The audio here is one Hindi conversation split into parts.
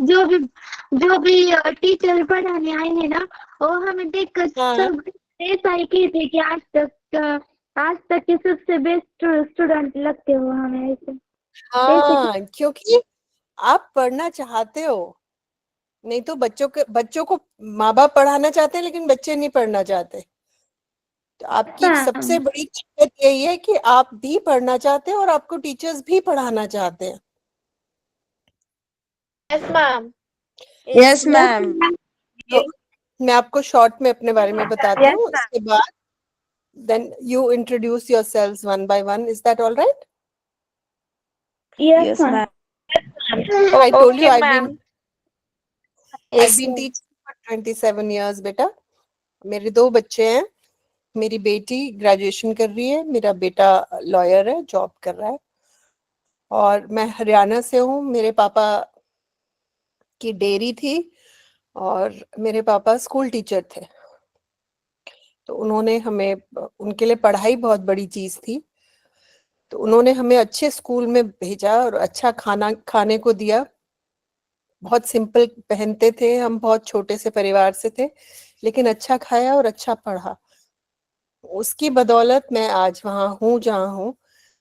जो भी टीचर पढ़ाने आएंगे ना, वो हमें देखकर सब ऐसा ही कहते कि आज तक के सबसे बेस्ट स्टूडेंट लगते हो हमें ऐसे। हाँ, क्योंकि आप पढ़ना चाहते हो, नहीं तो बच्चों को माँ बाप पढ़ाना चाहते हैं लेकिन बच्चे नहीं पढ़ना चाहते। तो आपकी सबसे बड़ी ताकत यही है कि आप भी पढ़ना चाहते हैं और आपको टीचर्स भी पढ़ाना चाहते हैं। Yes ma'am. Yes ma'am. तो मैं आपको शॉर्ट में अपने बारे में बताती हूँ, इसके बाद then you introduce yourselves one by one. Is that all right? Yes ma'am. I told you Okay, I've ma'am. been teaching for 27 years बेटा। मेरे 2 बच्चे हैं, मेरी बेटी ग्रेजुएशन कर रही है, मेरा बेटा लॉयर है, जॉब कर रहा है, और मैं हरियाणा से हूँ। मेरे पापा की डेयरी थी और मेरे पापा स्कूल टीचर थे, तो उन्होंने हमें, उनके लिए पढ़ाई बहुत बड़ी चीज थी, तो उन्होंने हमें अच्छे स्कूल में भेजा और अच्छा खाना खाने को दिया। बहुत सिंपल पहनते थे हम, बहुत छोटे से परिवार से थे, लेकिन अच्छा खाया और अच्छा पढ़ा। उसकी बदौलत मैं आज वहां हूँ जहाँ हूँ।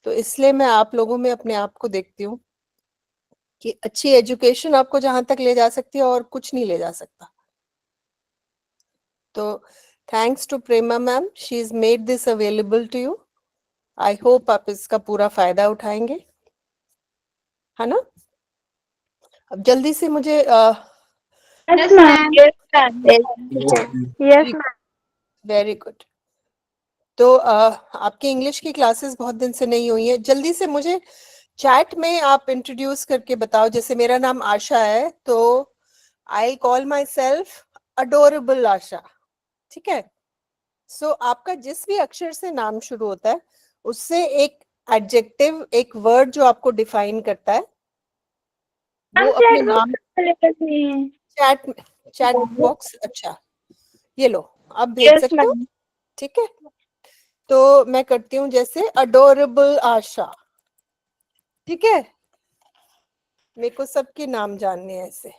तो इसलिए मैं आप लोगों में अपने आप को देखती हूँ कि अच्छी एजुकेशन आपको जहां तक ले जा सकती है और कुछ नहीं ले जा सकता। तो thanks to Prema ma'am, she is made this available to you. I hope आप इसका पूरा फायदा उठाएंगे, है ना। अब जल्दी से मुझे yes ma'am. Yes ma'am. Very good. तो आपकी इंग्लिश की क्लासेस बहुत दिन से नहीं हुई है, जल्दी से मुझे चैट में आप इंट्रोड्यूस करके बताओ। जैसे मेरा नाम आशा है, तो I call myself adorable Asha, ठीक है। सो आपका जिस भी अक्षर से नाम शुरू होता है, उससे एक एडजेक्टिव, एक वर्ड जो आपको डिफाइन करता है, वो अपने नाम चैट बॉक्स। अच्छा, ये लो, आप भेज सकते हो, ठीक है। तो मैं करती हूँ जैसे अडोरेबल आशा, ठीक है। मेरे को सबके नाम जानने हैं ऐसे।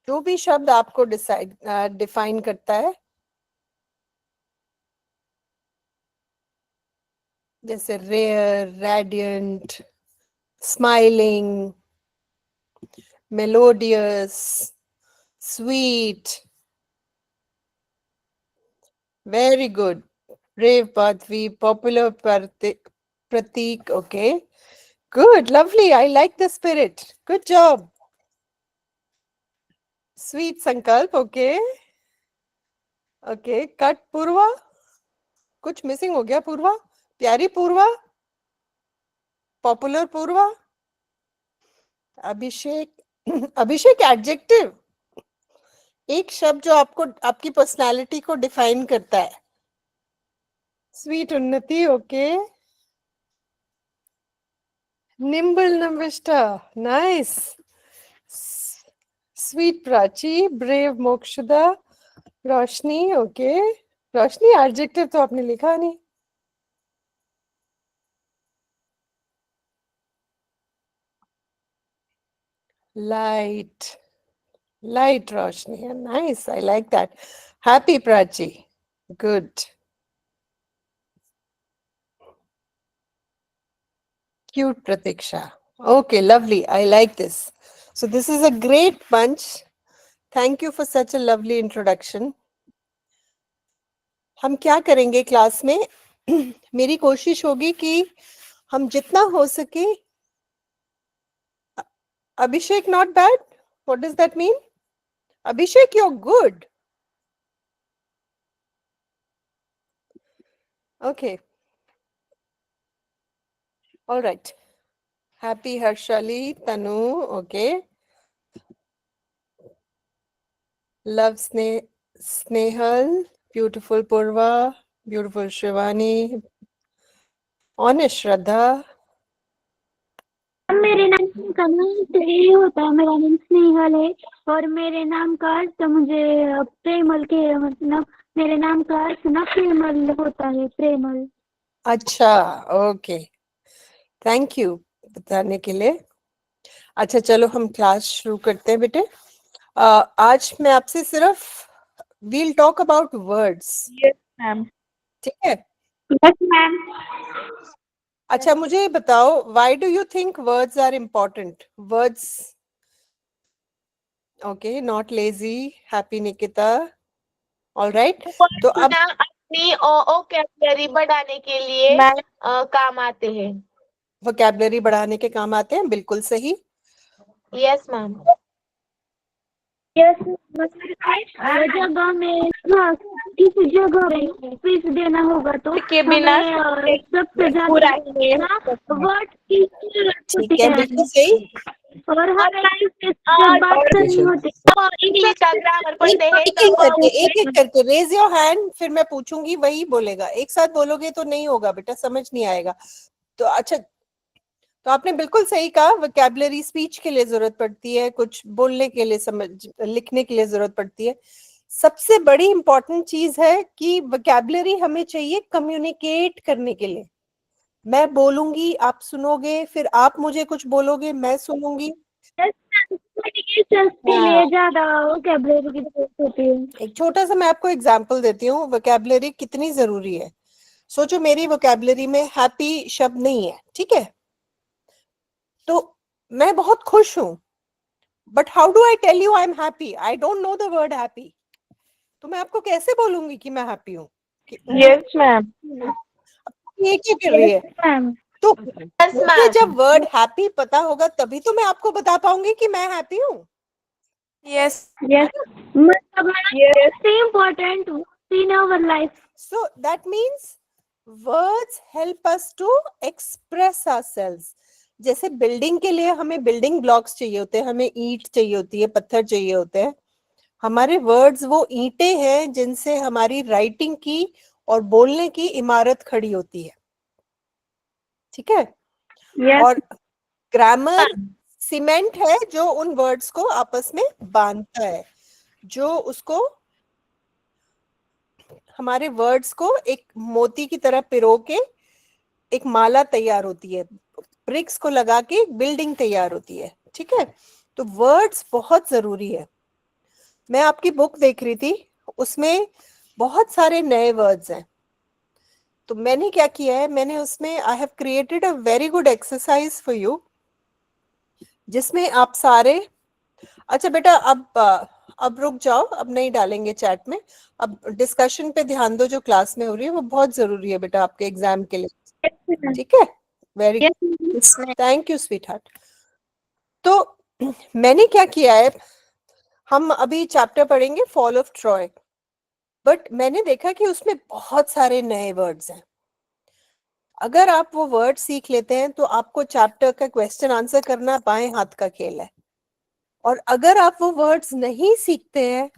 जो भी शब्द आपको डिफाइन करता है, जैसे rare, radiant, smiling, melodious, sweet, very good, brave, Pathvi, popular, Prateek, okay, good, lovely, I like the spirit, good job. Sweet, Sankalp, okay okay, cut, Purva, कुछ मिसिंग हो गया, पूर्वा, प्यारी पूर्वा, पॉपुलर पूर्वा, अभिषेक, अभिषेक एडजेक्टिव, एक शब्द जो आपको आपकी पर्सनालिटी को डिफाइन करता है। Sweet, Unnati, okay, nimble, Namishtha, nice, sweet, Prachi, brave, Mokshada, Roshni, okay, Roshni adjective तो आपने लिखा नहीं। Light, light, Roshni, nice, I like that. Happy, Prachi, good. Cute, Pratiksha, okay, lovely, I like this. So this is a great bunch. Thank you for such a lovely introduction. हम क्या करेंगे क्लास में, मेरी कोशिश होगी कि हम जितना हो सके, Abhishek, not bad, what does that mean? Abhishek, you're good. Okay, all right. Happy, Harshali, Tanu, okay. Love, Snehal, beautiful Purva, beautiful Shivani, honest Shraddha. मेरे नाम का नाम तो यही होता है, मेरा नाम स्नेहल है और मेरे नाम का अर्थ मुझे प्रेमल के मतलब मेरे नाम का अर्थ ना प्रेमल होता है, प्रेमल। अच्छा, ओके, थैंक यू बताने के लिए। अच्छा चलो हम क्लास शुरू करते हैं बेटे। आज मैं आपसे सिर्फ will talk about words, Yes, ma'am. ठीक है? Yes ma'am. अच्छा मुझे बताओ, why do you think words are important? Words, okay, not lazy, happy Nikita, all right. तो अब ना अपनी वोकैबुलरी बढ़ाने के लिए Ma'am. काम आते हैं। वोकैबुलरी बढ़ाने के काम आते हैं, बिल्कुल सही। Yes ma'am. यस, जगह में किस जगह में स्पेस देना होगा तो के बिना हमें सबसे पूरा ज्यादा वर्ड की जरूरत ठीक होती है, है। बिल्कुल सही। और हमें जब बात करनी होती है इंग्लिश का ग्रामर पढ़ते हैं एक एक करके, तब एक एक करके रेज योर हैंड, फिर मैं पूछूंगी वही बोलेगा। एक साथ बोलोगे तो नहीं होगा बेटा, समझ नहीं आएगा। तो अच्छा, तो आपने बिल्कुल सही कहा, वोकैबुलरी स्पीच के लिए जरूरत पड़ती है, कुछ बोलने के लिए, समझ लिखने के लिए जरूरत पड़ती है। सबसे बड़ी इंपॉर्टेंट चीज है कि वोकैबुलरी हमें चाहिए कम्युनिकेट करने के लिए। मैं बोलूंगी, आप सुनोगे, फिर आप मुझे कुछ बोलोगे, मैं सुनूंगी। कम्युनिकेशन के लिए ज्यादा वोकैबुलरी की जरूरत होती है। एक छोटा सा मैं आपको एग्जांपल देती हूँ, वोकैबुलरी कितनी जरूरी है। सोचो मेरी वोकैबुलरी में हैप्पी शब्द नहीं है, ठीक है? तो मैं बहुत खुश हूं, but how do I tell you I am happy? I don't know the word happy. तो मैं आपको कैसे बोलूंगी कि मैं हैप्पी हूँ? Yes, ma'am. ये क्या कर रही है? मैम। तो यस मुझे मैम। जब वर्ड हैप्पी पता होगा तभी तो मैं आपको बता पाऊंगी कि मैं हैप्पी हूँ। Yes. यस, मतलब important in our life. So that means words help us to express ourselves. जैसे बिल्डिंग के लिए हमें बिल्डिंग ब्लॉक्स चाहिए होते हैं, हमें ईंट चाहिए होती है, पत्थर चाहिए होते हैं। हमारे वर्ड्स वो ईंटें हैं जिनसे हमारी राइटिंग की और बोलने की इमारत खड़ी होती है, ठीक है? और ग्रामर सीमेंट है जो उन वर्ड्स को आपस में बांधता है, जो उसको, हमारे वर्ड्स को एक मोती की तरह पिरो के एक माला तैयार होती है, ब्रिक्स को लगा के एक बिल्डिंग तैयार होती है, ठीक है? तो वर्ड्स बहुत जरूरी है। मैं आपकी बुक देख रही थी, उसमें बहुत सारे नए वर्ड्स हैं। तो मैंने क्या किया है, मैंने उसमें I have created a very good exercise for you, जिसमें आप सारे, अच्छा बेटा अब रुक जाओ, अब नहीं डालेंगे चैट में, अब डिस्कशन पे ध्यान दो जो क्लास में हो रही है, वो बहुत जरूरी है बेटा आपके एग्जाम के लिए, ठीक है? Very good, thank you sweet heart. तो मैंने क्या किया है, हम अभी चैप्टर पढ़ेंगे फॉल ऑफ ट्रॉय, बट मैंने देखा कि उसमें बहुत सारे नए वर्ड्स हैं। अगर आप वो वर्ड सीख लेते हैं तो आपको चैप्टर का क्वेश्चन आंसर करना बाएं हाथ का खेल है। और अगर आप वो वर्ड्स नहीं सीखते हैं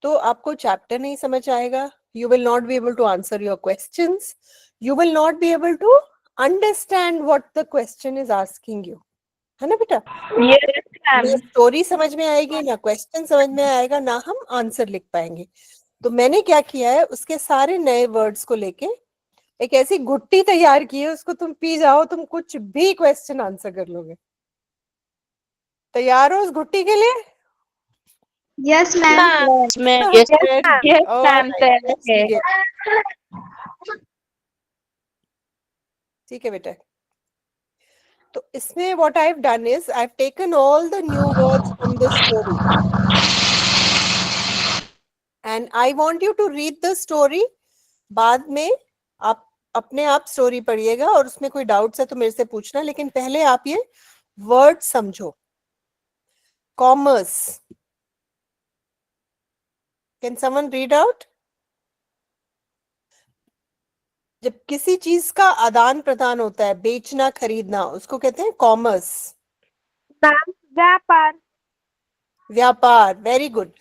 तो आपको चैप्टर नहीं समझ आएगा, you will not be able to answer your questions, you will not be able to understand what the question is asking you, है ना बेटा? Yes, ना ma'am. स्टोरी समझ में आएगी, ना क्वेश्चन समझ में आएगा, ना हम आंसर लिख पाएंगे। तो मैंने क्या किया है, उसके सारे नए वर्ड्स को लेके एक ऐसी घुट्टी तैयार की है, उसको तुम पी जाओ, तुम कुछ भी क्वेश्चन आंसर कर लोगे। तैयार हो उस घुट्टी के लिए? Yes ma'am. Ma'am. Yes, Yes, all ma'am. right, Sir. let's Okay. begin. ठीक है बेटा, तो इसमें what I've done is I've taken all the new words from the story and I want you to read the story. बाद में आप अपने आप स्टोरी पढ़िएगा और उसमें कोई डाउट्स है तो मेरे से पूछना, लेकिन पहले आप ये वर्ड समझो। Commerce, can someone read out? जब किसी चीज का आदान प्रदान होता है, बेचना खरीदना, उसको कहते हैं कॉमर्स। व्यापार. व्यापार, वेरी गुड।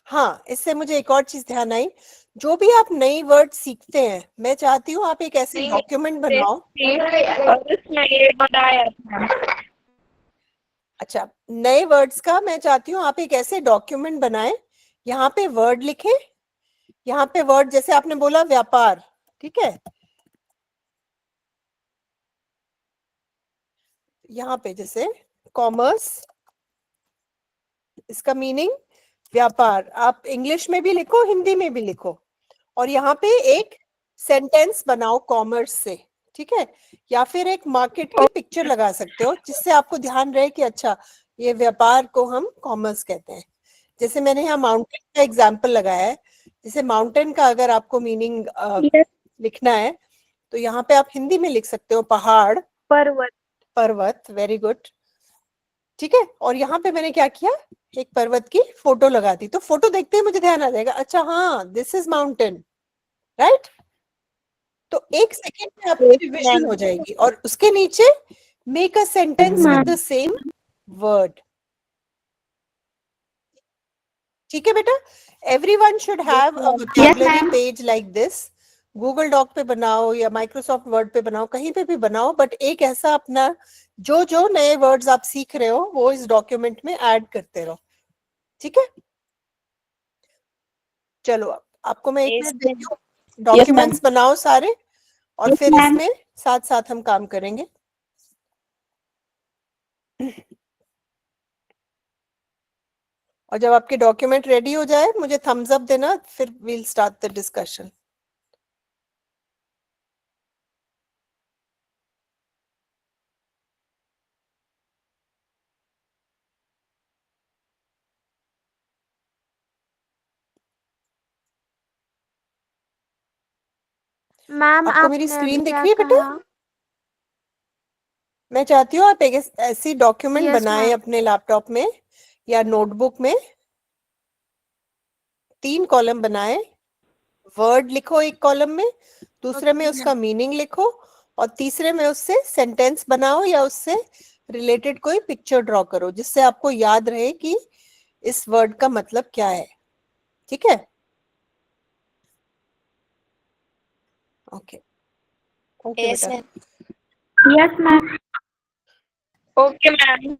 हाँ, इससे मुझे एक और चीज ध्यान आई, जो भी आप नई वर्ड सीखते हैं, मैं चाहती हूँ आप एक ऐसी डॉक्यूमेंट बनाओ। और उसमें ये बताया था. अच्छा, नए वर्ड्स का मैं चाहती हूँ आप एक ऐसे डॉक्यूमेंट बनाएं, यहाँ पे वर्ड लिखें, यहाँ पे वर्ड जैसे आपने बोला व्यापार, ठीक है, यहाँ पे जैसे कॉमर्स, इसका मीनिंग व्यापार, आप इंग्लिश में भी लिखो हिंदी में भी लिखो, और यहाँ पे एक सेंटेंस बनाओ कॉमर्स से, ठीक है, या फिर एक मार्केट की पिक्चर लगा सकते हो जिससे आपको ध्यान रहे कि अच्छा ये व्यापार को हम कॉमर्स कहते हैं। जैसे मैंने यहाँ माउंटेन का एग्जाम्पल लगाया है, जैसे माउंटेन का अगर आपको मीनिंग Yes. लिखना है तो यहाँ पे आप हिंदी में लिख सकते हो पहाड़, पर्वत। पर्वत, वेरी गुड, ठीक है। और यहाँ पे मैंने क्या किया, एक पर्वत की फोटो लगा दी, तो फोटो देखते ही मुझे ध्यान आ जाएगा, अच्छा हाँ दिस इज माउंटेन, राइट। तो एक सेकेंड में आपकी रिविजन हो जाएगी, और उसके नीचे make a sentence with the same word, ठीक है बेटा। Everyone should have a vocabulary ma'am. Page like this, Google doc पे बनाओ या माइक्रोसॉफ्ट वर्ड पे बनाओ, कहीं पे भी बनाओ, बट एक ऐसा अपना जो जो नए वर्ड्स आप सीख रहे हो वो इस डॉक्यूमेंट में ऐड करते रहो, ठीक है। चलो आपको मैं 1 मिनट देती हूँ, डॉक्यूमेंट्स बनाओ सारे, और Yes, फिर ma'am. इसमें साथ साथ हम काम करेंगे। और जब आपके डॉक्यूमेंट रेडी हो जाए मुझे थम्स अप देना, फिर we'll start the discussion. Ma'am आपको मेरी आपने स्क्रीन अभी दिख क्या रही है बेटा? कहा? मैं चाहती हूँ आप एक ऐसी डॉक्यूमेंट Yes, बनाएं ma'am. अपने लैपटॉप में या नोटबुक में, 3 कॉलम बनाएं, वर्ड लिखो एक कॉलम में, दूसरे में Okay, उसका मीनिंग लिखो, और तीसरे में उससे सेंटेंस बनाओ या उससे रिलेटेड कोई पिक्चर ड्रॉ करो जिससे आपको याद रहे कि इस वर्ड का मतलब क्या है, ठीक है। ओके ओके Yes, बेटा। ma'am. Yes, ma'am. Okay, ma'am.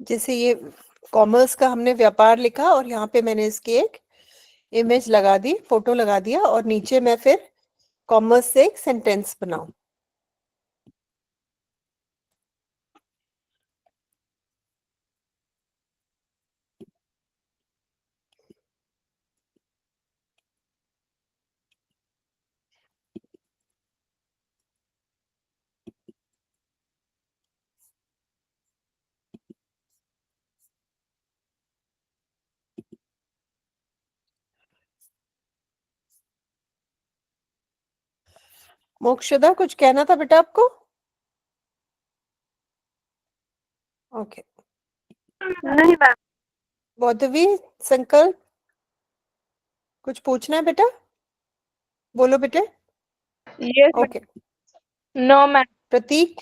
जैसे ये कॉमर्स का हमने व्यापार लिखा और यहाँ पे मैंने इसकी एक इमेज लगा दी, फोटो लगा दिया, और नीचे मैं फिर कॉमर्स से एक सेंटेंस बनाऊं। मोक्षदा कुछ कहना था बेटा आपको? ओके। नहीं मैम। बौद्धवी, संकल्प, कुछ पूछना है बेटा? बोलो बेटे। Yes, ma'am. Okay. No, ma'am. प्रतीक,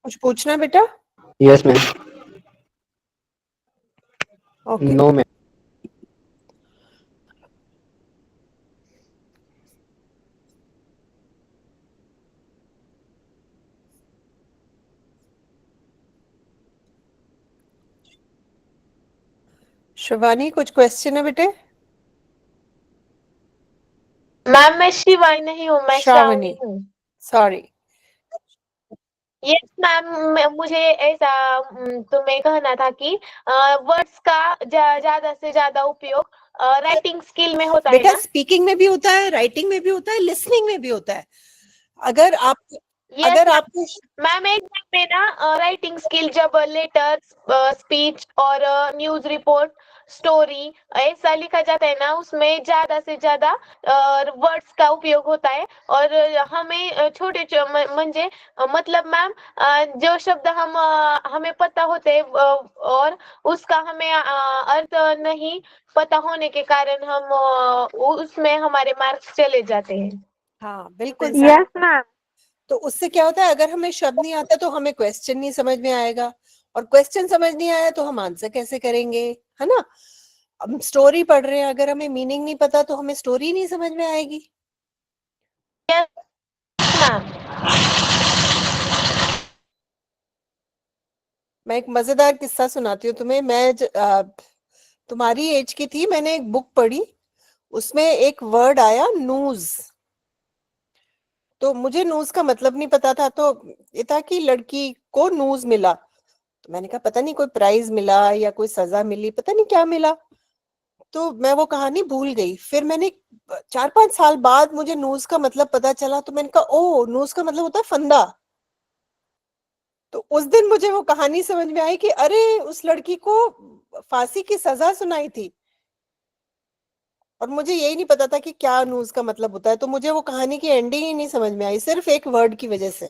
कुछ पूछना है बेटा? Yes, ma'am. Okay. No, ma'am. Shivani, कुछ क्वेश्चन है बेटे? मैम मैं शिवानी नहीं हूँ, मैं श्रावणी हूँ। सॉरी। यस मैम, मुझे ऐसा तुम्हें कहना था कि वर्ड्स का ज्यादा से ज्यादा उपयोग राइटिंग स्किल में होता है बेटा ना? स्पीकिंग में भी होता है, राइटिंग में भी होता है, लिसनिंग में भी होता है। अगर आप यस अगर आपको मैम एग्जाम में ना राइटिंग स्किल जब लेटर स्पीच और न्यूज रिपोर्ट स्टोरी ऐसा लिखा जाता है ना, उसमें ज्यादा से ज्यादा वर्ड्स का उपयोग होता है। और हमें छोटे म्हणजे मतलब मैम जो शब्द हमें पता होते हैं और उसका हमें अर्थ नहीं पता होने के कारण हम उसमें हमारे मार्क्स चले जाते हैं। हाँ बिल्कुल सही। Yes, ma'am. तो उससे क्या होता है, अगर हमें शब्द नहीं आता तो हमें क्वेश्चन नहीं समझ में आएगा, और क्वेश्चन समझ नहीं आया तो हम आंसर कैसे करेंगे, है ना। हम स्टोरी पढ़ रहे हैं, अगर हमें मीनिंग नहीं पता तो हमें स्टोरी नहीं समझ में आएगी। मैम मैं एक मजेदार किस्सा सुनाती हूँ तुम्हें। तुम्हारी एज की थी, मैंने एक बुक पढ़ी, उसमें एक वर्ड आया न्यूज। तो मुझे न्यूज का मतलब नहीं पता था, तो ये था कि लड़की को न्यूज मिला। तो मैंने कहा पता नहीं कोई प्राइज मिला या कोई सजा मिली, पता नहीं क्या मिला। तो मैं वो कहानी भूल गई। फिर मैंने 4-5 साल बाद मुझे न्यूज का मतलब पता चला, तो मैंने कहा ओ न्यूज का मतलब होता है फंदा। तो उस दिन मुझे वो कहानी समझ में आई कि अरे उस लड़की को फांसी की सजा सुनाई थी, और मुझे यही नहीं पता था कि क्या न्यूज का मतलब होता है। तो मुझे वो कहानी की एंडिंग ही नहीं समझ में आई, सिर्फ एक वर्ड की वजह से।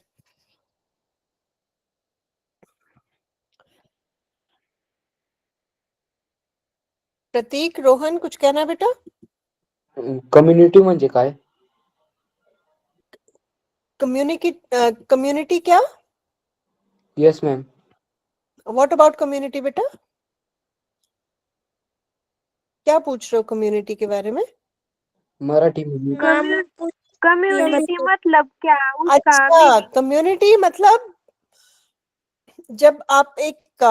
प्रतीक, रोहन, कुछ कहना बेटा? कम्युनिटी म्हणजे काय? कम्युनिटी क्या? Yes ma'am. What about community बेटा? क्या पूछ रहे हो कम्युनिटी के बारे में? मराठी मध्ये. कम्युनिटी मतलब क्या उसका अच्छा, कम्युनिटी मतलब जब आप एक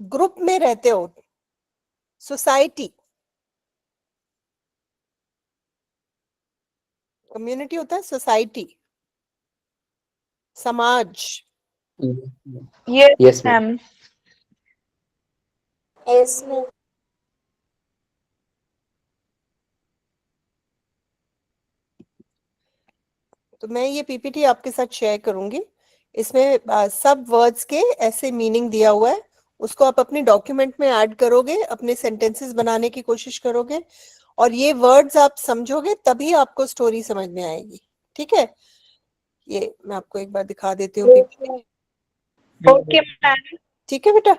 ग्रुप में रहते हो, सोसाइटी। कम्युनिटी होता है सोसाइटी, समाज। Yes, Yes ma'am. ma'am. तो मैं ये पीपीटी आपके साथ शेयर करूंगी। इसमें सब वर्ड्स के ऐसे मीनिंग दिया हुआ है, उसको आप अपने डॉक्यूमेंट में ऐड करोगे, अपने सेंटेंसेस बनाने की कोशिश करोगे, और ये वर्ड्स आप समझोगे तभी आपको स्टोरी समझ में आएगी। ठीक है, ये मैं आपको एक बार दिखा देती हूँ पीपीटी। Okay, ma'am. ठीक है बेटा,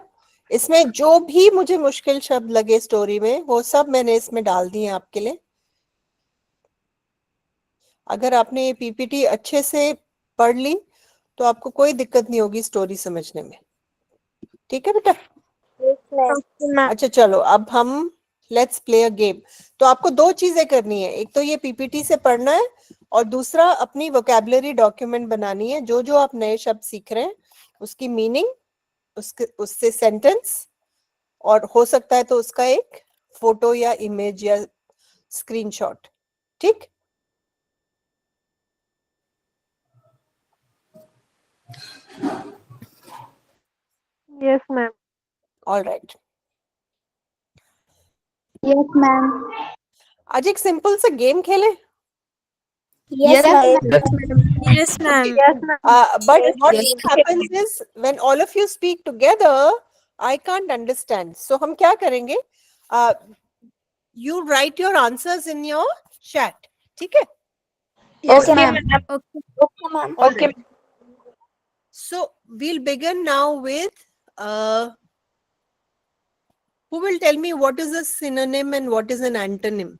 इसमें जो भी मुझे मुश्किल शब्द लगे स्टोरी में, वो सब मैंने इसमें डाल दिए आपके लिए। अगर आपने ये पीपीटी अच्छे से पढ़ ली तो आपको कोई दिक्कत नहीं होगी स्टोरी समझने में। ठीक है बेटा? Okay, ma'am. अच्छा चलो, अब हम लेट्स प्ले अ गेम। तो आपको दो चीजें करनी है, एक तो ये पीपीटी से पढ़ना है, और दूसरा अपनी वोकैबुलरी डॉक्यूमेंट बनानी है। जो जो आप नए शब्द सीख रहे हैं उसकी मीनिंग, उससे सेंटेंस, और हो सकता है तो उसका एक फोटो या इमेज या स्क्रीनशॉट। ठीक? Yes, ma'am. All right. Yes, ma'am. आज एक सिंपल सा गेम खेले। Yes, ma'am. Yes, ma'am. Yes, ma'am. But Yes, what yes. happens is when all of you speak together, I can't understand. So हम क्या करेंगे? You write your answers in your chat. ठीक है? Yes, Okay, ma'am. ma'am. Okay, ma'am. All Okay. right. So we'll begin now with who will tell me what is a synonym and what is an antonym?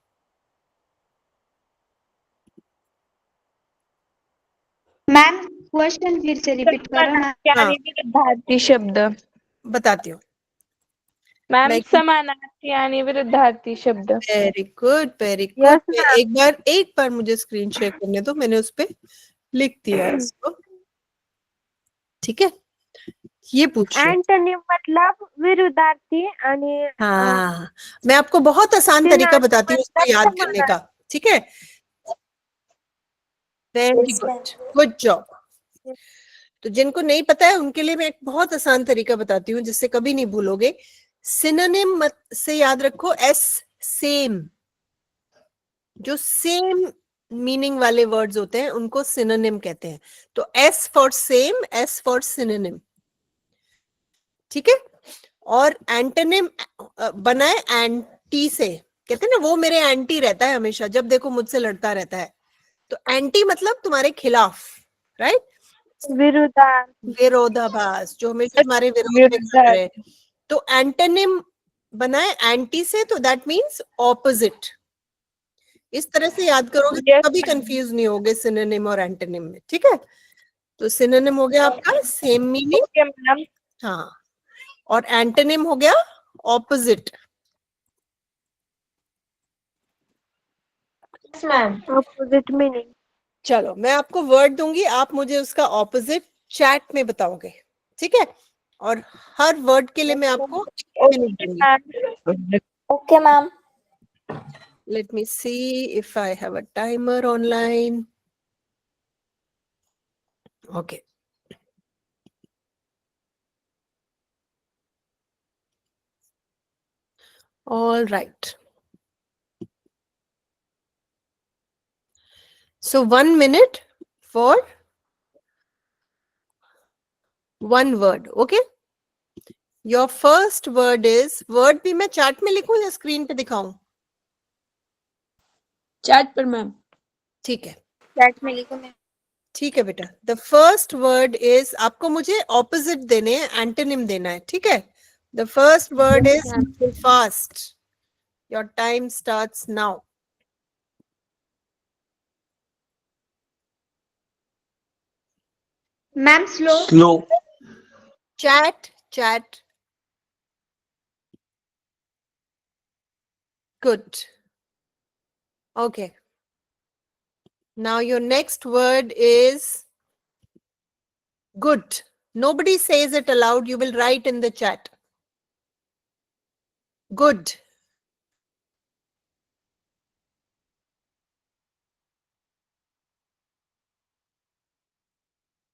Ma'am question फिर से रिपीट करो मैम। आणि विरुद्धार्थी शब्द. बताती हूँ। मॅम Like- समानार्थी आणि विरुद्धार्थी शब्द. Very good, very Yes, good. ma'am. एक बार मुझे स्क्रीन शेयर करने दो, मैंने उस पे लिख दिया है इसको। ठीक है, ये पूछ रहे। एंटोनिम मतलब विरुद्धार्थी आणि हाँ, मैं आपको बहुत आसान तरीका बताती हूँ उसको याद करने का। ठीक है, वेरी गुड, गुड जॉब। तो जिनको नहीं पता है उनके लिए मैं एक बहुत आसान तरीका बताती हूँ जिससे कभी नहीं भूलोगे। सिनोनिम से याद रखो एस, सेम। जो सेम मीनिंग वाले वर्ड्स होते हैं उनको सिनोनिम कहते हैं. तो S for same, S for synonym. ठीक है. और एंटोनिम बना है एंटी से. कहते हैं ना वो मेरे एंटी रहता है हमेशा, जब देखो मुझसे लड़ता रहता है. तो एंटी मतलब तुम्हारे खिलाफ, राइट. विरुद्धार्थी. विरोधाभास, जो हमेशा तुम्हारे विरोध में खड़ा रहे. तो एंटोनिम बना है एंटी से, तो दैट मीन्स ऑपोजिट. इस तरह से याद करोगे तो Yes, कभी कंफ्यूज नहीं होगे सिनोनिम और एंटोनिम में. ठीक है. तो सिनोनिम हो गया आपका सेम मीनिंग. Okay ma'am. हाँ. और एंटोनिम हो गया opposite. Yes, ma'am. Opposite meaning. चलो मैं आपको वर्ड दूंगी, आप मुझे उसका ऑपोजिट चैट में बताओगे. ठीक है. और हर वर्ड के लिए मैं आपको 1 मिनट दूंगी. Okay, ma'am. Let me see if I have a timer online. Okay. All right. So 1 minute for one word. Okay. Your first word is, word भी मैं चार्ट में लिखूं या स्क्रीन पे दिखाऊं? चैट पर मैम. ठीक है. चैट में लिखो मैम. ठीक है बेटा. द फर्स्ट वर्ड इज, आपको मुझे ऑपोजिट देने हैं, एंटोनिम देना है. ठीक है. The first word is fast. Your time starts now. Ma'am slow. Slow. Chat, chat. Good. Okay. Now your next word is good. Nobody says it aloud. You will write in the chat. Good.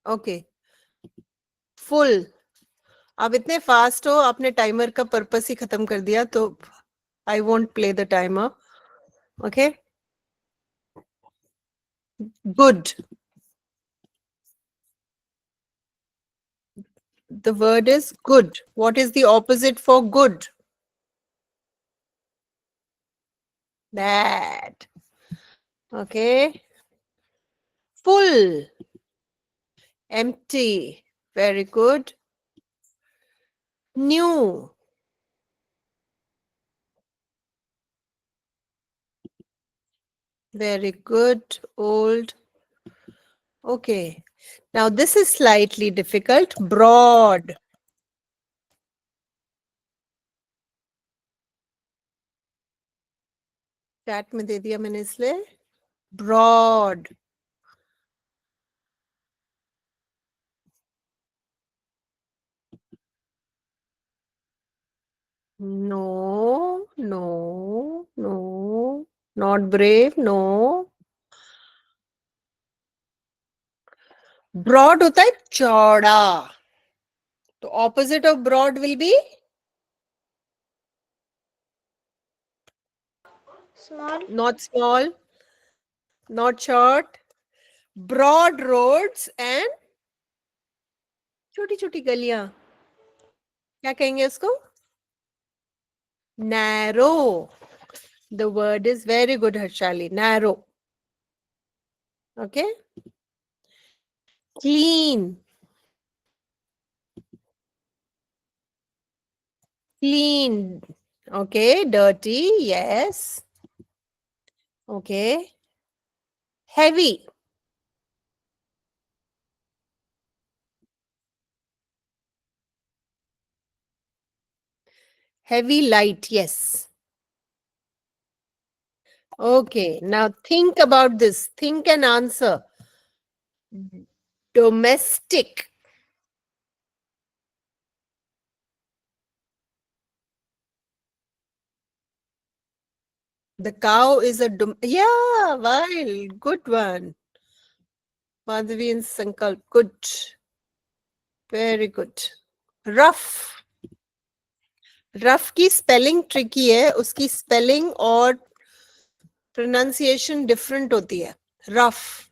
Okay. Full. अब इतने फास्ट हो, आपने टाइमर का पर्पस ही खत्म कर दिया, तो I won't play the timer. Okay. Good. The word is good. What is the opposite for good? Bad. Okay. Full. Empty. Very good. New. Very good. Old. Okay. Now this is slightly difficult. Broad. Chat में दे दिया मैंने इसलिए. Broad. No, no, no. Not brave. No. Broad होता है चौड़ा. तो opposite of broad will be small. not small, not short. Broad roads and छोटी छोटी गलियां. क्या कहेंगे इसको? Narrow. The word is very good, Harshali. Narrow. Okay. Clean. Clean. Okay. Dirty. Yes. Okay. Heavy. Heavy, light. Yes. Okay. Now think about this. Think and answer. Domestic. The cow is a yeah, wild. Good one. Madhavi and Sankalp. Good. Very good. Rough. Rough की स्पेलिंग ट्रिकी है, उसकी स्पेलिंग और प्रोनाउंसिएशन डिफरेंट होती है. rough.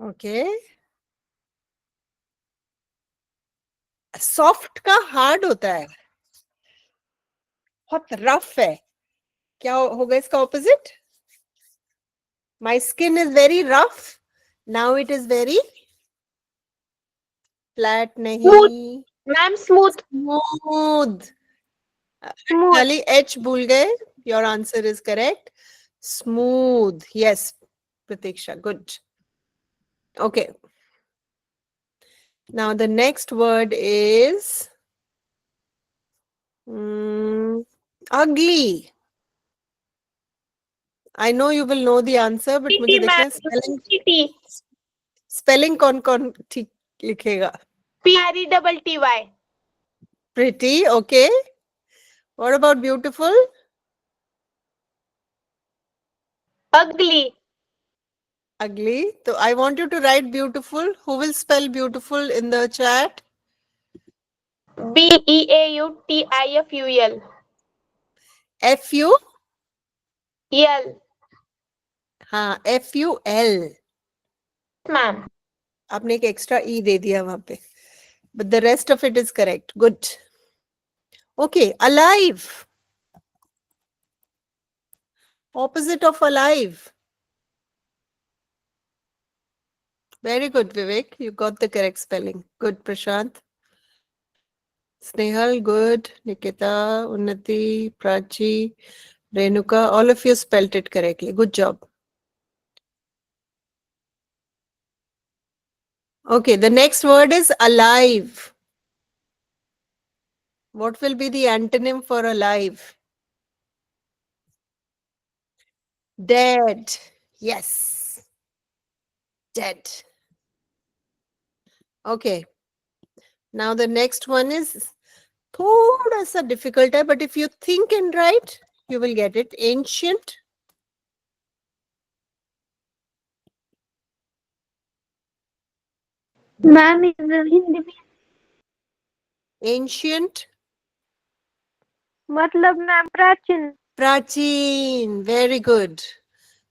Okay. Soft का hard होता है, बहुत rough है. क्या होगा इसका opposite? My skin is very rough. Now it is very flat. नहीं. Ma'am smooth. Smooth. Smooth. खाली H भूल गए. Your answer is correct. Smooth. Yes, Pratiksha. Good. Okay. Now the next word is ugly. I know you will know the answer, but मुझे देखना है spelling. टी. Spelling कौन ठीक लिखेगा? PRETTY. Pretty. Okay. What about beautiful? Ugly. Ugly. So I want you to write beautiful. Who will spell beautiful in the chat? BEAUTIFUL. F-U? L. हाँ, F-U-L. मैम. आपने एक extra E दे दिया वहाँ पे. But the rest of it is correct. Good. Okay, alive. Opposite of alive. Very good, Vivek. You got the correct spelling. Good, Prashant. Snehal, good. Nikita, Unnati, Prachi, Renuka, all of you spelled it correctly. Good job. Okay, the next word is alive. What will be the antonym for alive? Dead. Yes. Dead. Okay. Now the next one is thoda sa difficult hai, but if you think and write, you will get it. Ancient. Ma'am Hindi में Ancient. मतलब मैम प्राचीन. प्राचीन. Very good.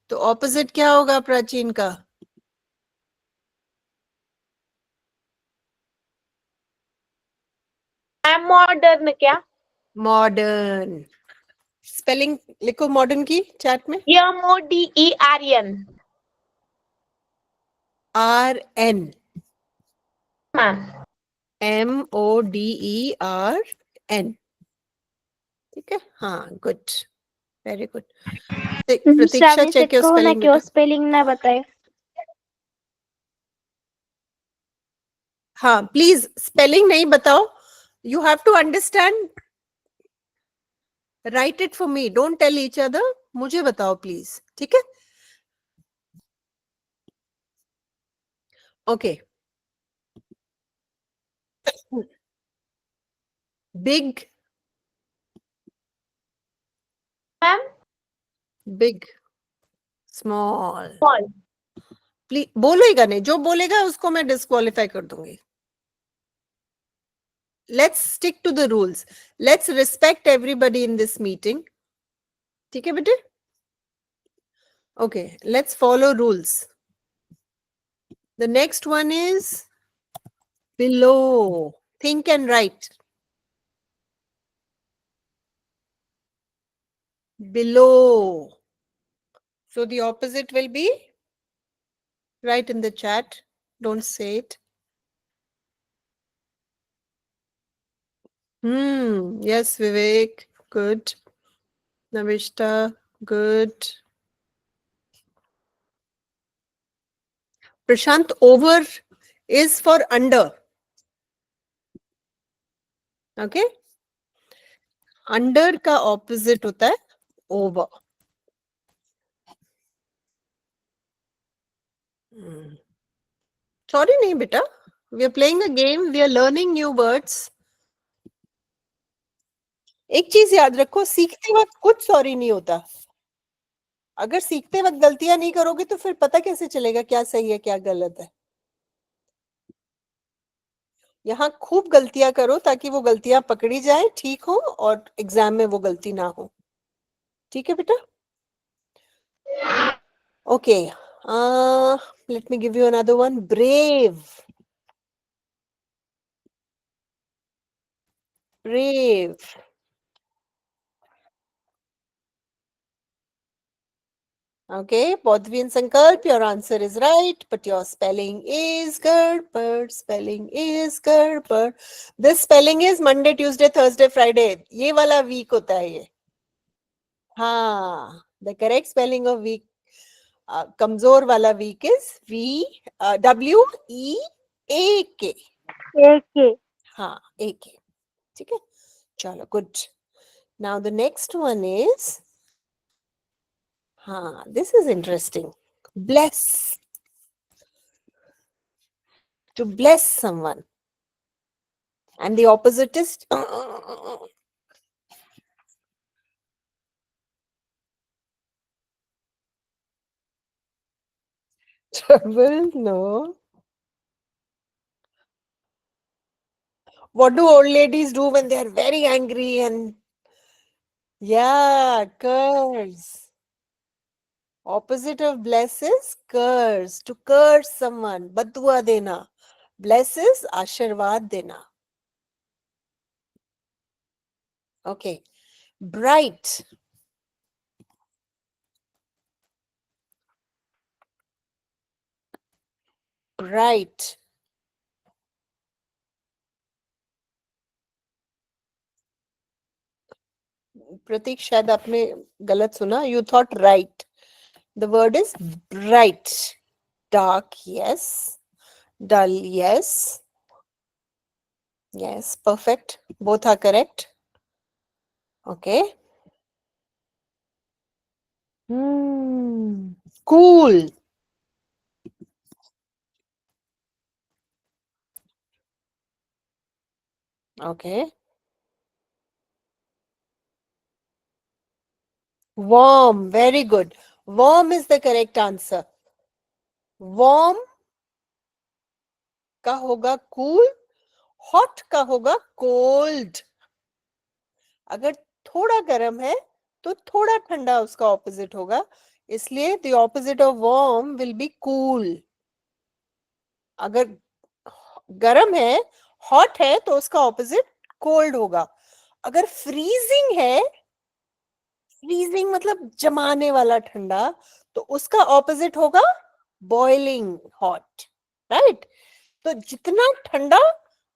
तो opposite क्या होगा प्राचीन का? मैम मॉडर्न क्या? Modern. Spelling लिखो modern की chat में. MODERN. R-N. मैम. MODERN. ठीक है? हाँ, good. Very good. प्रतीक्षा श्रावणी से check your कहो ना spelling कि वो बेटा. स्पेलिंग ना बताए. हाँ, please spelling नहीं बताओ. You have to understand. Write it for me. Don't tell each other. मुझे बताओ please. ठीक है? Okay. Big. Ma'am Big. Small. Small. Please बोलेगा नहीं, जो बोलेगा उसको मैं डिस्क्वालीफाई कर दूंगी. Let's stick to the rules. Let's respect everybody in this meeting. ठीक है बेटे? Okay, let's follow rules. The next one is below. Think and write. Below. So the opposite will be, write in the chat. Don't say it. Yes, Vivek. Good. Navishta. Good. Prashant, over is for under. Okay? Under का opposite होता है over. Sorry नहीं बेटा. We are playing a game. We are learning new words. एक चीज याद रखो, सीखते वक्त कुछ सॉरी नहीं होता. अगर सीखते वक्त गलतियां नहीं करोगे तो फिर पता कैसे चलेगा क्या सही है क्या गलत है. यहाँ खूब गलतियां करो ताकि वो गलतियां पकड़ी जाए, ठीक हो, और एग्जाम में वो गलती ना हो। ठीक है बेटा? Okay, let me give you another one. Brave. Brave. Okay, Bodhvi and Sankalp, your answer is right, but your spelling is garbad. Spelling is garbad. This spelling is Monday, Tuesday, Thursday, Friday. ये वाला week होता है ये. हाँ, the correct spelling of week, कमजोर वाला week is WEAK. AK. हाँ, AK. ठीक है? चलो, good. Now the next one is, this is interesting. Bless. To bless someone. And the opposite is trouble. No. What do old ladies do when they are very angry and curse? Opposite of bless is curse. To curse someone, badua dena. Bless is ashirwad dena. Okay. Bright. Bright. प्रतीक शायद आपने गलत सुना. You thought right. The word is bright. Dark, yes. Dull, yes. Yes, perfect. Both are correct. Okay. Cool. Okay. Warm. Very good. Warm is the correct answer. Warm का होगा cool. Hot का होगा cold. अगर थोड़ा गर्म है तो थोड़ा ठंडा उसका opposite होगा. इसलिए the opposite of warm will be cool. अगर गर्म है, hot है, तो उसका opposite cold होगा. अगर freezing है, freezing मतलब जमाने वाला ठंडा, तो उसका opposite होगा boiling hot, right? तो जितना ठंडा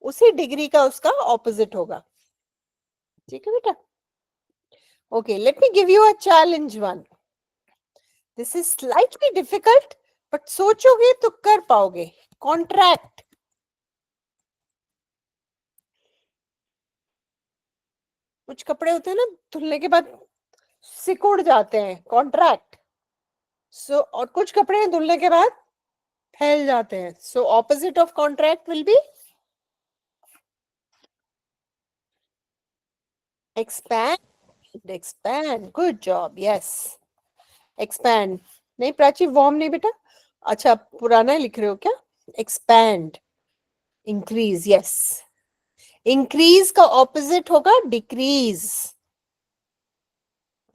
उसी डिग्री का उसका opposite होगा. ठीक है बेटा? Okay, let me give you a challenge one. This is slightly difficult, but सोचोगे तो कर पाओगे. Contract. कुछ कपड़े होते हैं ना, धुलने के बाद सिकुड़ जाते हैं. Contract. So, और कुछ कपड़े धुलने के बाद फैल जाते हैं. So, opposite of contract will be expand. Expand. Good job. Yes. Expand. नहीं प्राची, warm नहीं बेटा. अच्छा, पुराना लिख रहे हो क्या? Expand. Increase. Yes. Increase का opposite होगा decrease.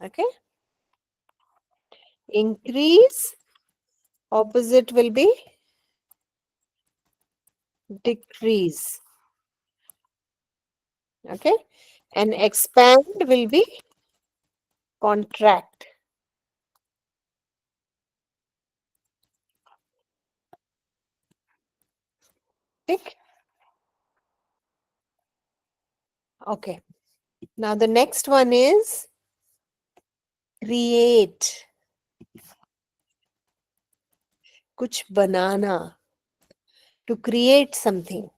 Okay. Increase opposite will be decrease. Okay. And expand will be contract. Tick. Okay. Now the next one is create. कुछ बनाना. To create something.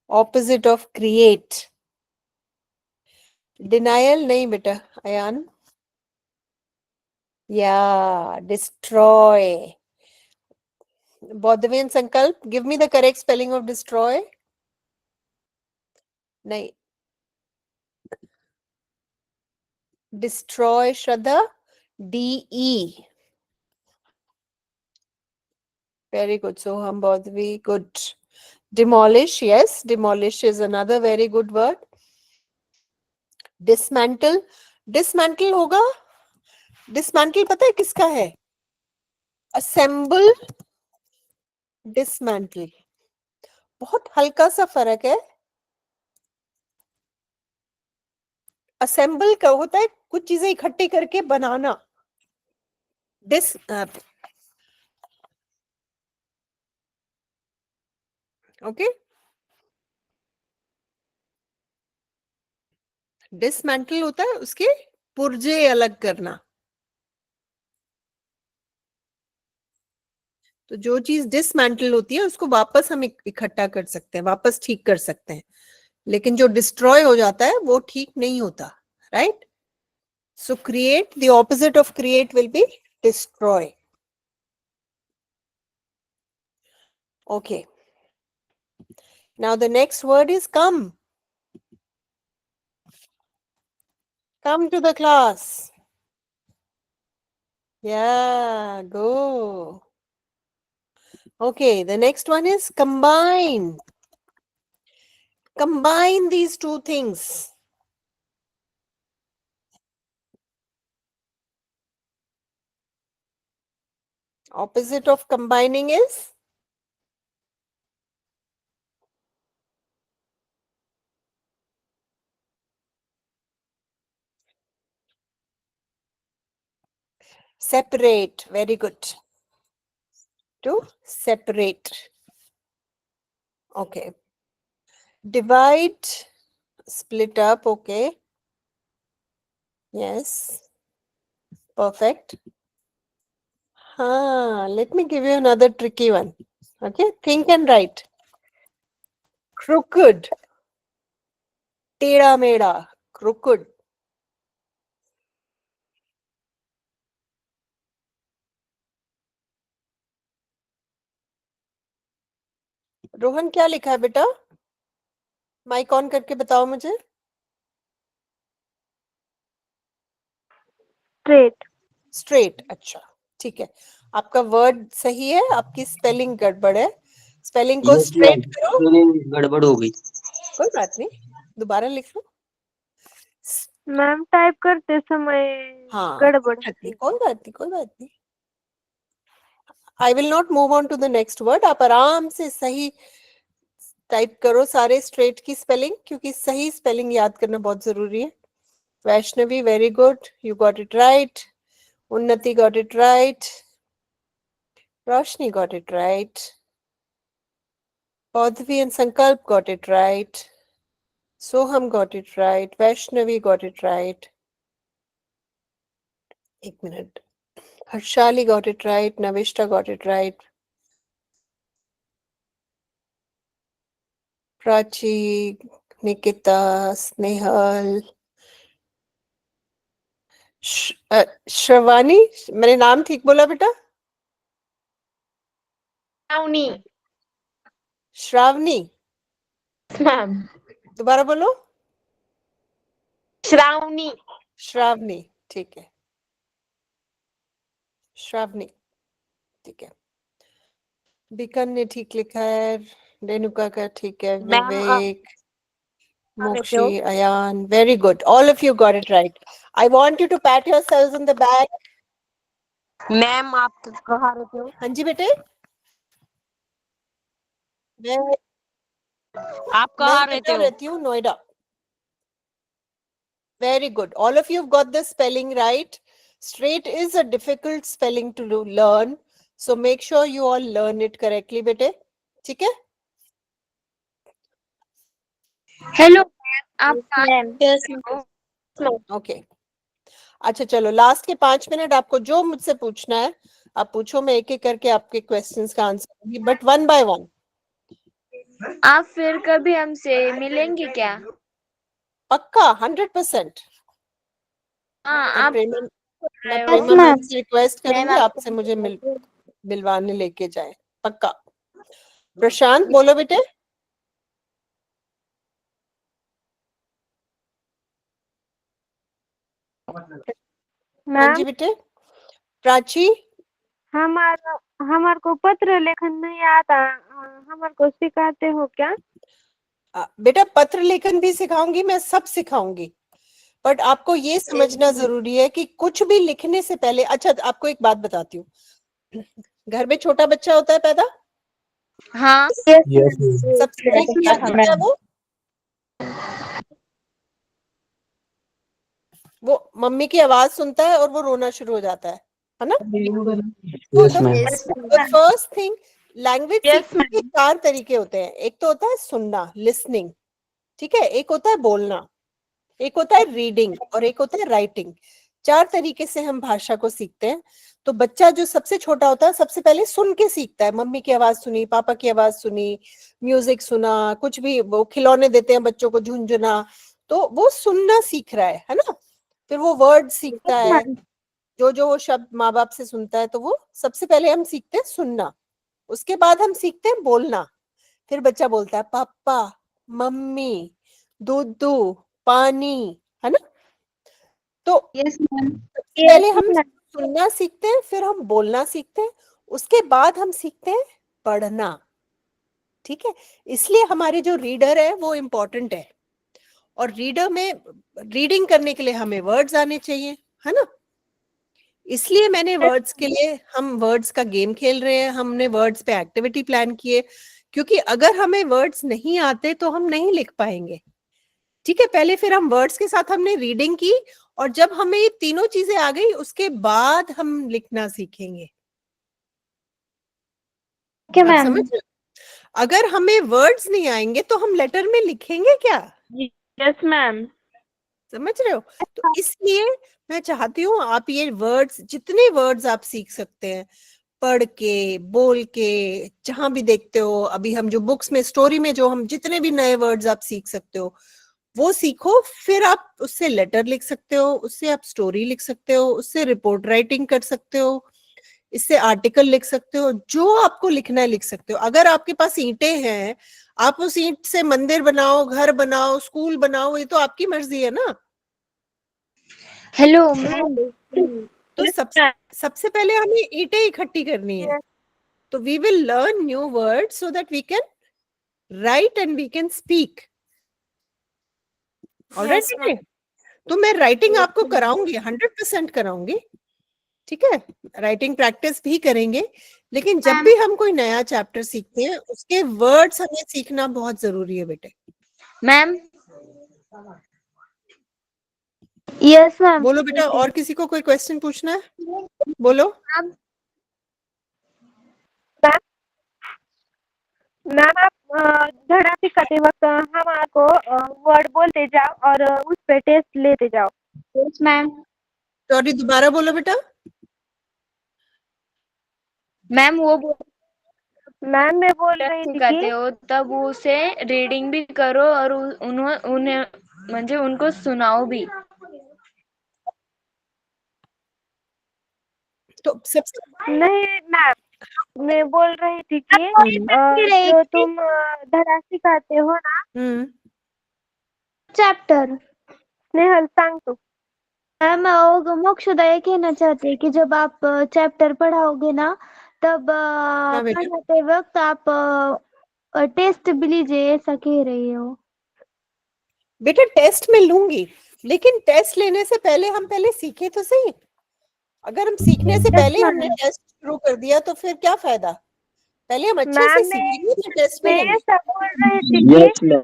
Opposite of create. Denial नहीं बेटा, Ayan. Yeah, destroy. Bodhvi and Sankalp, give me the correct spelling of destroy. नहीं. Destroy, Shraddha. DE. Very good. Soham, Bodhvi, good. Demolish, yes, demolish is another very good word. Dismantle, dismantle होगा, dismantle पता है किसका है? Assemble, dismantle, बहुत हल्का सा फर्क है. Assemble का होता है कुछ चीजें इकट्ठी करके बनाना. Okay, dismantle होता है उसके पुर्जे अलग करना. तो जो चीज डिसमेंटल होती है उसको वापस हम इकट्ठा कर सकते हैं, वापस ठीक कर सकते हैं, लेकिन जो डिस्ट्रॉय हो जाता है वो ठीक नहीं होता, right? So create, the opposite of create will be destroy. Okay, now the next word is come. Come to the class. Yeah, go. Okay, the next one is combine. Combine these two things. Opposite of combining is separate. Very good. To separate. Okay. Divide, split up. Okay. Yes. Perfect. Let me give you another tricky one. Okay. Think and write. Crooked. Teda meda. Crooked. Rohan क्या लिखा है बेटा? माइक ऑन करके बताओ मुझे. स्ट्रेट। स्ट्रेट. अच्छा, ठीक है. आपका वर्ड सही है, आपकी स्पेलिंग गड़बड़ है. स्पेलिंग को यस स्ट्रेट मैम, करो. स्पेलिंग गड़बड़ हो गई. कोई बात नहीं, दोबारा लिख लो. मैम टाइप करते समय हाँ, गड़बड़ कोई बात होती नहीं, है। कोई बात नहीं, कोई बात नहीं. I will not move on to the next word. आप आराम से सही टाइप करो सारे स्ट्रेट की स्पेलिंग, क्योंकि सही स्पेलिंग याद करना बहुत जरूरी है. Vaishnavi, very good, you got it right. उन्नति got it right. Roshni got it right. Paudhavi and Sankalp got it right. Soham got it right. Vaishnavi got it right. एक minute. Harshali got it right. Navishta got it right. Prachi, Nikita, Snehal. श्रवानी, मैंने नाम ठीक बोला बेटा? श्रावणी. श्रावणी. मैम. दोबारा बोलो. श्रावणी. श्रावणी, ठीक है. श्रावणी, ठीक है. बीकन ने ठीक लिखा है. रेणुका का ठीक है. मैम, विवेक, रहे हो? Mokshi, Ayan, very good. All of you got it right. I want you to pat yourselves on the back. Ma'am आप कहाँ रहते हो? हाँ जी बेटे. मैं आप कहाँ रहते नोएडा हो? रहती हूँ, Noida. Very good. All of you have got the spelling right. Straight is a difficult spelling to learn, so make sure you all learn it correctly, बेटे. ठीक है? हेलो आप मैम Okay. अच्छा चलो, लास्ट के 5 मिनट आपको जो मुझसे पूछना है आप पूछो. मैं एक एक करके आपके क्वेश्चंस का आंसर दूंगी, बट वन बाय वन. आप फिर कभी हमसे मिलेंगे क्या? पक्का 100%. हाँ मैं आप प्रेमा मैम से रिक्वेस्ट करूंगी आपसे मुझे मिलवाने लेके जाए. पक्का. प्रशांत बोलो बेटे. हाँ जी मैम बेटे. प्राची. हमारा हमारे को पत्र लेखन नहीं आता, हमारे को सिखाते हो क्या? बेटा पत्र लेखन भी सिखाऊंगी मैं, सब सिखाऊंगी, बट आपको ये समझना जरूरी है कि कुछ भी लिखने से पहले, अच्छा आपको एक बात बताती हूँ, घर में छोटा बच्चा होता है पैदा, हाँ यस मैम। सबसे पहले क्या करता है वो मम्मी की आवाज सुनता है और वो रोना शुरू हो जाता है ना? तो yes ma'am. The first thing, language Yes, सीखने के 4 तरीके होते हैं। एक तो होता है सुनना, लिसनिंग, ठीक है, एक होता है बोलना, एक होता है रीडिंग और एक होता है राइटिंग। 4 तरीके से हम भाषा को सीखते हैं। तो बच्चा जो सबसे छोटा होता है सबसे पहले सुन के सीखता है, मम्मी की आवाज सुनी, पापा की आवाज सुनी, म्यूजिक सुना, कुछ भी, वो खिलौने देते हैं बच्चों को, झुंझुना, तो वो सुनना सीख रहा है ना? फिर वो वर्ड सीखता है, जो जो वो शब्द माँ बाप से सुनता है, तो वो सबसे पहले हम सीखते हैं सुनना, उसके बाद हम सीखते हैं बोलना। फिर बच्चा बोलता है पापा, मम्मी, दूधू, पानी, है ना? तो सबसे पहले हम सुनना सीखते हैं, फिर हम बोलना सीखते हैं, उसके बाद हम सीखते हैं पढ़ना, ठीक है? इसलिए हमारे जो रीडर है वो इम्पोर्टेंट है, और रीडर में रीडिंग करने के लिए हमें वर्ड्स आने चाहिए, है ना? इसलिए मैंने वर्ड्स के लिए, हम वर्ड्स का गेम खेल रहे हैं, हमने वर्ड्स पे एक्टिविटी प्लान की है, क्योंकि अगर हमें वर्ड्स नहीं आते तो हम नहीं लिख पाएंगे, ठीक है? पहले फिर हम वर्ड्स के साथ हमने रीडिंग की, और जब हमें ये तीनों चीजें आ गई उसके बाद हम लिखना सीखेंगे। आप समझ रहे हो? अगर हमें वर्ड्स नहीं आएंगे तो हम लेटर में लिखेंगे क्या? Yes ma'am. समझ रहे हो? तो इसलिए मैं चाहती हूँ आप ये वर्ड्स, जितने वर्ड्स आप सीख सकते हैं, पढ़ के, बोल के, जहां भी देखते हो, अभी हम जो बुक्स में, स्टोरी में जो हम जितने भी नए वर्ड्स आप सीख सकते हो वो सीखो, फिर आप उससे लेटर लिख सकते हो, उससे आप स्टोरी लिख सकते हो, उससे रिपोर्ट राइटिंग कर सकते हो, इससे आर्टिकल लिख सकते हो, जो आपको लिखना है लिख सकते हो। अगर आपके पास ईंटें हैं, आप उस ईंट से मंदिर बनाओ, घर बनाओ, स्कूल बनाओ, ये तो आपकी मर्जी है ना? हेलो तो सबसे पहले हमें ईंटें इकट्ठी करनी है, तो we will learn new words so that we can write and we can speak. Alright बेटे, तो मैं राइटिंग आपको कराऊंगी, 100% कराऊंगी, ठीक है? राइटिंग प्रैक्टिस भी करेंगे, लेकिन जब भी हम कोई नया चैप्टर सीखते हैं उसके वर्ड्स हमें सीखना बहुत जरूरी है बेटे। मैम। Yes ma'am. बोलो बेटा, और किसी को कोई क्वेश्चन पूछना है? बोलो। मैम आप धड़ा सिखाते वक्त हमारे को वर्ड बोलते जाओ और उस पे टेस्ट लेते जाओ। Yes ma'am. सॉरी, दोबारा बोलो बेटा। मैम वो मैम मैं बोल रही थी सिखाते कि हो तब उसे रीडिंग भी करो और उन्हें म्हणजे उनको सुनाओ भी। तो सबसे नहीं मैम, मैं बोल रही थी कि जो तुम धड़ा सिखाते हो ना चैप्टर स्नेहल सांग तू। मैम, मोक्षदा ये कहना चाहते हैं कि जब आप चैप्टर पढ़ाओगे ना, तब हाँ बेटा, पढ़ाते वक्त आप टेस्ट भी लीजिए, ऐसा कह रही हो? बेटा टेस्ट में लूंगी, लेकिन टेस्ट लेने से पहले हम पहले सीखे तो सही। अगर हम सीखने से पहले हमने टेस्ट शुरू कर दिया तो फिर क्या फायदा? पहले हम अच्छे से मैम सीखेंगे तो टेस्ट मैं मिलेंगे। ऐसा बोल रही थी कि यस मैम।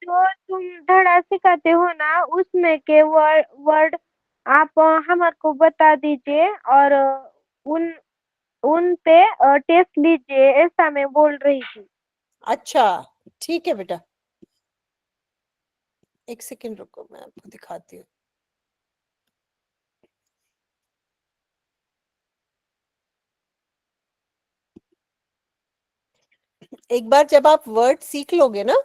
जो तुम धड़ा सिखाते हो ना उसमें के वर्ड आप हमारे को बता दीजिए और उन उन पे टेस्ट लीजिए, ऐसा मैं बोल रही थी। अच्छा ठीक है बेटा, एक सेकंड रुको, मैं आपको दिखाती हूँ। एक बार जब आप वर्ड सीख लोगे ना,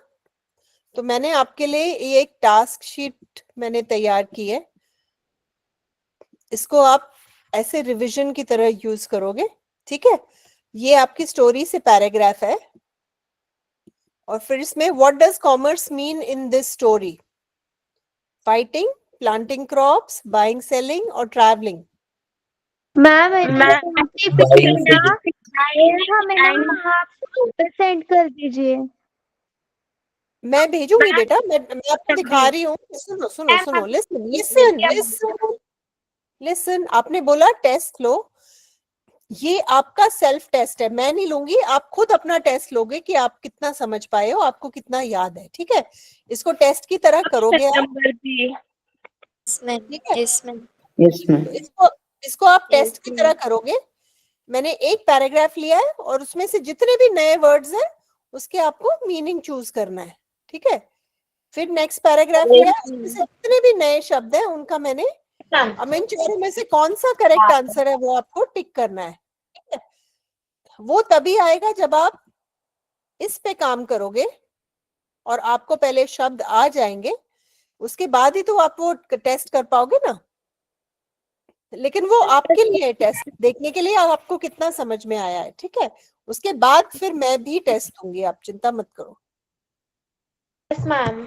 तो मैंने आपके लिए ये एक टास्क शीट मैंने तैयार की है, इसको आप ऐसे रिवीजन की तरह यूज करोगे, ठीक है? ये आपकी स्टोरी से पैराग्राफ है, और फिर इसमें what does commerce mean in this story? Fighting, planting crops, buying selling और ट्रैवलिंग। Ma'am, Buying, selling. हमें ना आप सेंड कर दीजिए। मैं भेजूंगी बेटा, मैं आपको दिखा रही हूँ। सुनो सुनो सुनो, लिसन लिसन लिसन लिसन। आपने बोला टेस्ट लो, ये आपका सेल्फ टेस्ट है, मैं नहीं लूंगी। आप खुद अपना टेस्ट लोगे कि आप कितना समझ पाए हो, आपको कितना याद है। ठीक है, इसको टेस्ट की तरह करोगे आप, ठीक है। Yes ma'am. तो इसको आप टेस्ट की तरह करोगे। मैंने एक पैराग्राफ लिया है और उसमें से जितने भी नए वर्ड्स हैं उसके आपको मीनिंग चूज करना है, ठीक है। फिर नेक्स्ट पैराग्राफ लिया है, उसमें से जितने भी नए शब्द हैं उनका मैंने, अब इन चारों में से कौन सा करेक्ट आंसर है वो आपको टिक करना है, ठीक है। वो तभी आएगा जब आप इस पे काम करोगे और आपको पहले शब्द आ जाएंगे, उसके बाद ही तो आप वो टेस्ट कर पाओगे ना। लेकिन वो आपके लिए टेस्ट देखने के लिए आपको कितना समझ में आया है, ठीक है। उसके बाद फिर मैं भी टेस्ट दूंगी, आप चिंता मत करो। Yes ma'am.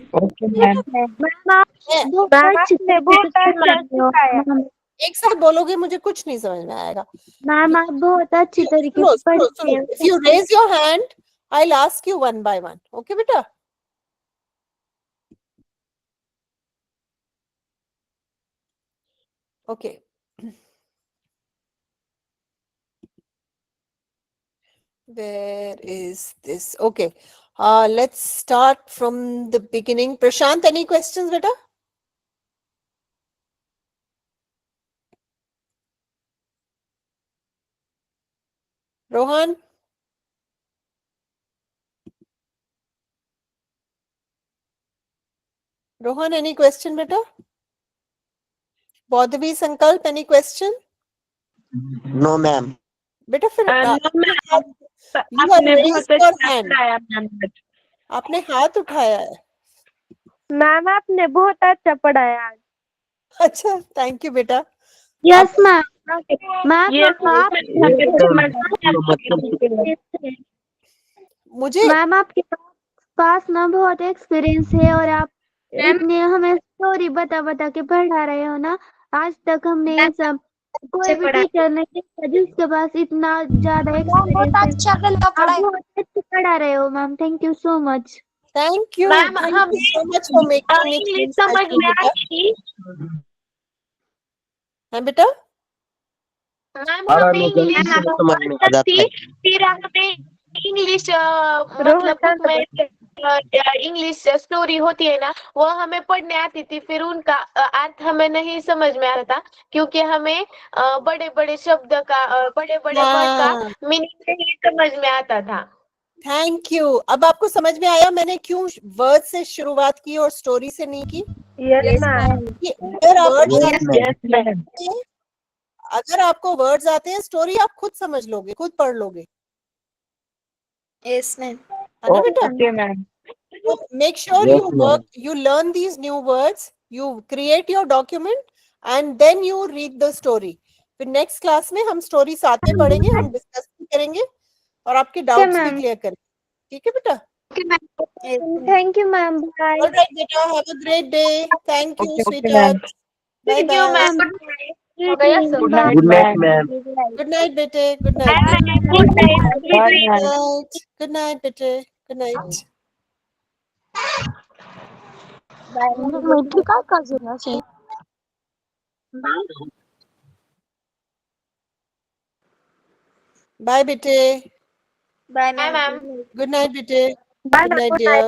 एक साथ बोलोगे, मुझे कुछ नहीं समझ में आएगा। मैम आप बहुत अच्छी तरीके सुनो से सुनो पढ़ते सुनो, हैं। If you raise your hand I will ask you one by one, okay बेटा। Okay. Where is this? Okay. Let's start from the beginning. Prashant, any questions, beta? Rohan? Rohan, any question, beta? Bodhavi Sankalp, any question? No, ma'am. Beta, फिर you have raised your hand. आपने हाथ उठाया है। मैम आपने बहुत अच्छा पढ़ाया आज। अच्छा, थैंक यू बेटा। Yes ma'am. मैम मुझे मैम आपके पास ना बहुत एक्सपीरियंस है और आप इतने हमें स्टोरी बता बता के पढ़ा रहे हो ना। आज तक हमने ये सब कोई भी टीचर नहीं देखा जिसके पास इतना ज्यादा एक्सपीरियंस है। आप बहुत अच्छे पढ़ा रहे हो ma'am, thank you so much. Thank you ma'am so much for making English it समझ में आई। है बेटा। मैम हमें इंग्लिश समझ में आ जाता है। फिर हमें इंग्लिश मतलब बुक में इंग्लिश स्टोरी होती है ना, वो हमें पढ़ने आती थी। फिर उनका अर्थ हमें नहीं समझ में आता था क्योंकि हमें बड़े बड़े शब्द का बड़े बड़े वर्ड का मीनिंग नहीं समझ में आता था। Thank you. अब आपको समझ में आया मैंने क्यों वर्ड से शुरुआत की और स्टोरी से नहीं की। Yes ma'am. अगर आपको वर्ड्स आते हैं, स्टोरी आप खुद समझ लोगे, खुद पढ़ लोगे। Yes ma'am. है ना बेटा? Okay ma'am. Make sure you learn these new words, you create your document and then you read the story. फिर नेक्स्ट क्लास में हम स्टोरी साथ में पढ़ेंगे, हम डिस्कस भी करेंगे और आपके डाउट्स भी क्लियर करेंगे, ठीक है बेटा? Thank you ma'am, bye. All right बेटा, have a great day. Thank you sweetheart. Bye bye. Good night, ma'am. Good night बेटे, good night. Good night. Good night बेटे, good night. Bye बेटे. Bye ma'am. Good night बेटे. Good night dear.